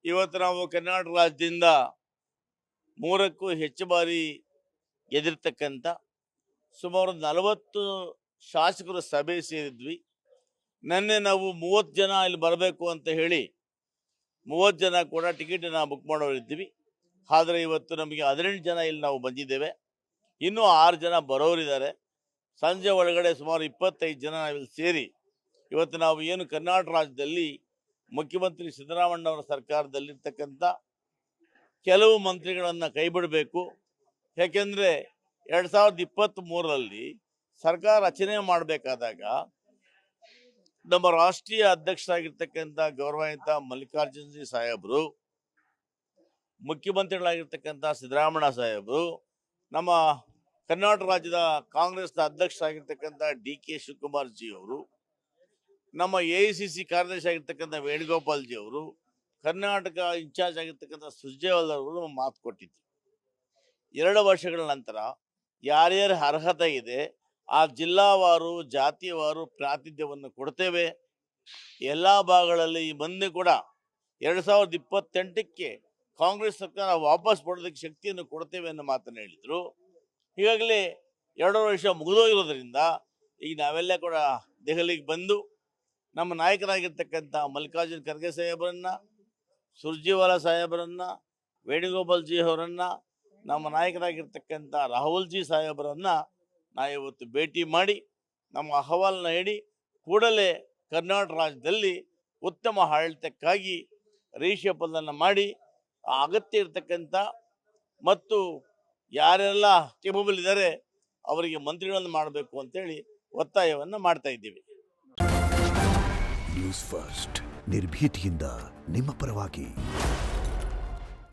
ಇವತ್ತು ನಾವು ಕರ್ನಾಟಕ ರಾಜ್ಯದಿಂದ 3ಕ್ಕೂ ಹೆಚ್ಚು ಬಾರಿ ಗೆದ್ದಿರ್ತಕ್ಕಂಥ ಸುಮಾರು 40 ಶಾಸಕರು ಸಭೆ ಸೇರಿದ್ವಿ. ನಿನ್ನೆ ನಾವು 30 ಜನ ಇಲ್ಲಿ ಬರಬೇಕು ಅಂತ ಹೇಳಿ 30 ಜನ ಕೂಡ ಟಿಕೆಟನ್ನು ಬುಕ್ ಮಾಡೋರಿದ್ವಿ. ಆದರೆ ಇವತ್ತು ನಮಗೆ 18 ಜನ ಇಲ್ಲಿ ನಾವು ಬಂದಿದ್ದೇವೆ. ಇನ್ನೂ 6 ಜನ ಬರೋರಿದ್ದಾರೆ. ಸಂಜೆ ಒಳಗಡೆ ಸುಮಾರು 25 ಜನ ನಾವಿಲ್ಲಿ ಸೇರಿ ಇವತ್ತು ನಾವು ಏನು ಕರ್ನಾಟಕ ರಾಜ್ಯದಲ್ಲಿ ಮುಖ್ಯಮಂತ್ರಿ ಸಿದ್ದರಾಮಯ್ಯ ಅವರ ಸರ್ಕಾರದಲ್ಲಿರ್ತಕ್ಕಂಥ ಕೆಲವು ಮಂತ್ರಿಗಳನ್ನು ಕೈ ಬಿಡಬೇಕು. ಯಾಕೆಂದರೆ 2023ರಲ್ಲಿ ಸರ್ಕಾರ ರಚನೆ ಮಾಡಬೇಕಾದಾಗ ನಮ್ಮ ರಾಷ್ಟ್ರೀಯ ಅಧ್ಯಕ್ಷರಾಗಿರ್ತಕ್ಕಂಥ ಗೌರವಾನ್ವಿತ ಮಲ್ಲಿಕಾರ್ಜುನ ಸಾಹೇಬರು, ಮುಖ್ಯಮಂತ್ರಿಗಳಾಗಿರ್ತಕ್ಕಂಥ ಸಿದ್ದರಾಮಯ್ಯ ಸಾಹೇಬರು, ನಮ್ಮ ಕರ್ನಾಟಕ ರಾಜ್ಯದ ಕಾಂಗ್ರೆಸ್ನ ಅಧ್ಯಕ್ಷರಾಗಿರ್ತಕ್ಕಂಥ DK ಶಿವಕುಮಾರ್ ಜಿ ಅವರು, ನಮ್ಮ AICC ಕಾರ್ಯದರ್ಶಿ ಆಗಿರ್ತಕ್ಕಂಥ ವೇಣುಗೋಪಾಲ್ ಜಿ ಅವರು, ಕರ್ನಾಟಕ ಇನ್ಚಾರ್ಜ್ ಆಗಿರ್ತಕ್ಕಂಥ ಸುರ್ಜೇವಾಲಾ ಅವರು ಮಾತು ಕೊಟ್ಟಿದ್ರು. 2 ವರ್ಷಗಳ ನಂತರ ಯಾರ್ಯಾರ ಅರ್ಹತೆ ಇದೆ ಆ ಜಿಲ್ಲಾವಾರು ಜಾತಿವಾರು ಪ್ರಾತಿನಿಧ್ಯವನ್ನು ಕೊಡ್ತೇವೆ. ಎಲ್ಲ ಭಾಗಗಳಲ್ಲಿ ಈ ಮುಂದೆ ಕೂಡ 2028ಕ್ಕೆ ಕಾಂಗ್ರೆಸ್ ಸರ್ಕಾರ ವಾಪಸ್ ಪಡೆಯೋದಕ್ಕೆ ಶಕ್ತಿಯನ್ನು ಕೊಡ್ತೇವೆ ಅನ್ನೋ ಮಾತನ್ನು ಹೇಳಿದರು. ಈಗಾಗಲೇ 2 ವರ್ಷ ಮುಗಿದೋಗಿರೋದ್ರಿಂದ ಈಗ ನಾವೆಲ್ಲ ಕೂಡ ದೆಹಲಿಗೆ ಬಂದು ನಮ್ಮ ನಾಯಕರಾಗಿರ್ತಕ್ಕಂಥ ಮಲ್ಲಿಕಾರ್ಜುನ ಖರ್ಗೆ ಸಾಹೇಬರನ್ನ, ಸುರ್ಜೇವಾಲಾ ಸಾಹೇಬರನ್ನ, ವೇಣುಗೋಪಾಲ್ ಜಿ ಅವರನ್ನು, ನಮ್ಮ ನಾಯಕರಾಗಿರ್ತಕ್ಕಂಥ ರಾಹುಲ್ ಜಿ ಸಾಹೇಬರನ್ನು ನಾವಿವತ್ತು ಭೇಟಿ ಮಾಡಿ ನಮ್ಮ ಅಹವಾಲನ್ನ ಹೇಳಿ ಕೂಡಲೇ ಕರ್ನಾಟಕ ರಾಜ್ಯದಲ್ಲಿ ಉತ್ತಮ ಆಡಳಿತಕ್ಕಾಗಿ ರೀಶಫಲನ್ನು ಮಾಡಿ ಅಗತ್ಯ ಇರತಕ್ಕಂಥ ಮತ್ತು ಯಾರೆಲ್ಲ ಕೇಪಬಲ್ ಇದ್ದಾರೆ ಅವರಿಗೆ ಮಂತ್ರಿಗಳನ್ನು ಮಾಡಬೇಕು ಅಂತೇಳಿ ಒತ್ತಾಯವನ್ನು ಮಾಡ್ತಾ ಇದ್ದೀವಿ. ನ್ಯೂಸ್ ಫಸ್ಟ್ ನಿರ್ಭೀತಿಯಿಂದ ನಿಮ್ಮ ಪರವಾಗಿ.